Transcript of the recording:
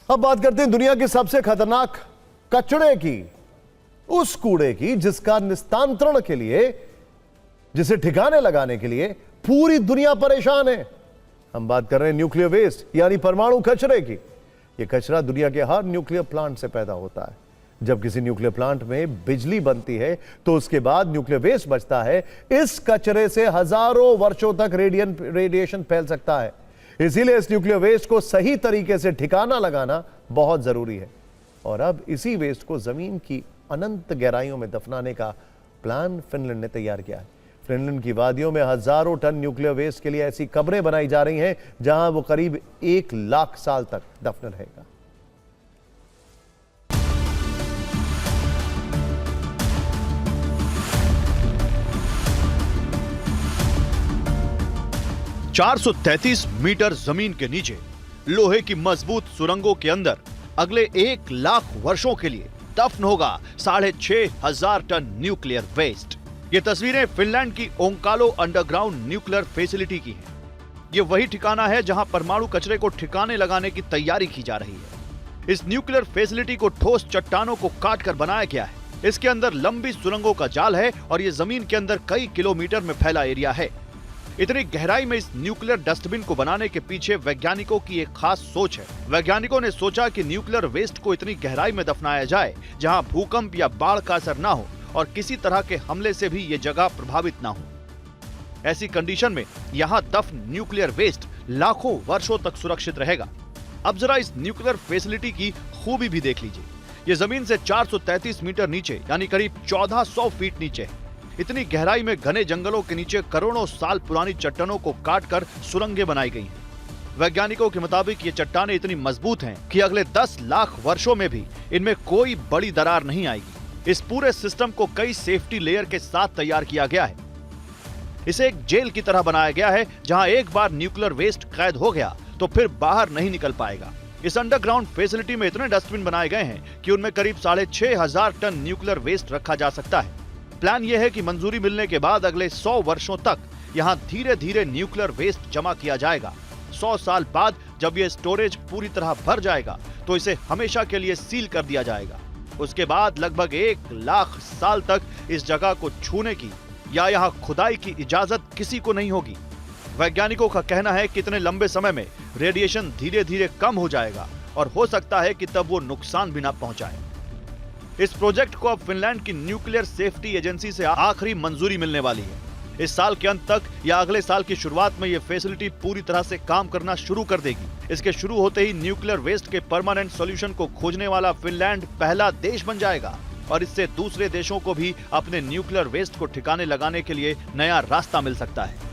अब बात करते हैं दुनिया की सबसे खतरनाक कचरे की, उस कूड़े की जिसका निस्तारण के लिए, जिसे ठिकाने लगाने के लिए पूरी दुनिया परेशान है। हम बात कर रहे हैं न्यूक्लियर वेस्ट यानी परमाणु कचरे की। यह कचरा दुनिया के हर न्यूक्लियर प्लांट से पैदा होता है। जब किसी न्यूक्लियर प्लांट में बिजली बनती है तो उसके बाद न्यूक्लियर वेस्ट बचता है। इस कचरे से हजारों वर्षों तक रेडिएशन फैल सकता है। इसीलिए इस न्यूक्लियर वेस्ट को सही तरीके से ठिकाना लगाना बहुत जरूरी है। और अब इसी वेस्ट को जमीन की अनंत गहराइयों में दफनाने का प्लान फिनलैंड ने तैयार किया है। फिनलैंड की वादियों में हजारों टन न्यूक्लियर वेस्ट के लिए ऐसी कब्रें बनाई जा रही हैं जहां वो करीब 1 लाख साल तक दफन रहेगा। $433 मीटर जमीन के नीचे लोहे की मजबूत सुरंगों के अंदर अगले 1 लाख वर्षों के लिए दफन होगा 6,500 टन न्यूक्लियर वेस्ट। ये तस्वीरें फिनलैंड की ओंकालो अंडरग्राउंड न्यूक्लियर फैसिलिटी की हैं। ये वही ठिकाना है जहां परमाणु कचरे को ठिकाने लगाने की तैयारी की जा रही है। इस न्यूक्लियर फैसिलिटी को ठोस चट्टानों को काटकर बनाया गया है। इसके अंदर लंबी सुरंगों का जाल है और ये जमीन के अंदर कई किलोमीटर में फैला एरिया है। इतनी गहराई में इस न्यूक्लियर डस्टबिन को बनाने के पीछे वैज्ञानिकों की एक खास सोच है। वैज्ञानिकों ने सोचा कि न्यूक्लियर वेस्ट को इतनी गहराई में दफनाया जाए जहां भूकंप या बाढ़ का असर ना हो और किसी तरह के हमले से भी ये जगह प्रभावित ना हो। ऐसी कंडीशन में यहां दफन न्यूक्लियर वेस्ट लाखों वर्षों तक सुरक्षित रहेगा। अब जरा इस न्यूक्लियर फैसिलिटी की खूबी भी देख लीजिए। ये जमीन से 433 मीटर नीचे यानी करीब 1400 फीट नीचे है। इतनी गहराई में घने जंगलों के नीचे करोड़ों साल पुरानी चट्टानों को काटकर सुरंगें बनाई गई हैं। वैज्ञानिकों के मुताबिक ये चट्टानें इतनी मजबूत हैं कि अगले 10 लाख वर्षों में भी इनमें कोई बड़ी दरार नहीं आएगी। इस पूरे सिस्टम को कई सेफ्टी लेयर के साथ तैयार किया गया है। इसे एक जेल की तरह बनाया गया है जहां एक बार न्यूक्लियर वेस्ट कैद हो गया तो फिर बाहर नहीं निकल पाएगा। इस अंडरग्राउंड फैसिलिटी में इतने डस्टबिन बनाए गए हैं कि उनमें करीब 6,500 टन न्यूक्लियर वेस्ट रखा जा सकता है। प्लान यह है कि मंजूरी मिलने के बाद अगले 100 वर्षों तक यहां धीरे धीरे न्यूक्लियर वेस्ट जमा किया जाएगा। 100 साल बाद जब यह स्टोरेज पूरी तरह भर जाएगा तो इसे हमेशा के लिए सील कर दिया जाएगा। उसके बाद लगभग 1 लाख साल तक इस जगह को छूने की या यहां खुदाई की इजाजत किसी को नहीं होगी। वैज्ञानिकों का कहना है कि इतने लंबे समय में रेडिएशन धीरे धीरे कम हो जाएगा और हो सकता है कि तब वो नुकसान भी ना पहुंचाए। इस प्रोजेक्ट को अब फिनलैंड की न्यूक्लियर सेफ्टी एजेंसी से आखिरी मंजूरी मिलने वाली है। इस साल के अंत तक या अगले साल की शुरुआत में यह फैसिलिटी पूरी तरह से काम करना शुरू कर देगी। इसके शुरू होते ही न्यूक्लियर वेस्ट के परमानेंट सॉल्यूशन को खोजने वाला फिनलैंड पहला देश बन जाएगा और इससे दूसरे देशों को भी अपने न्यूक्लियर वेस्ट को ठिकाने लगाने के लिए नया रास्ता मिल सकता है।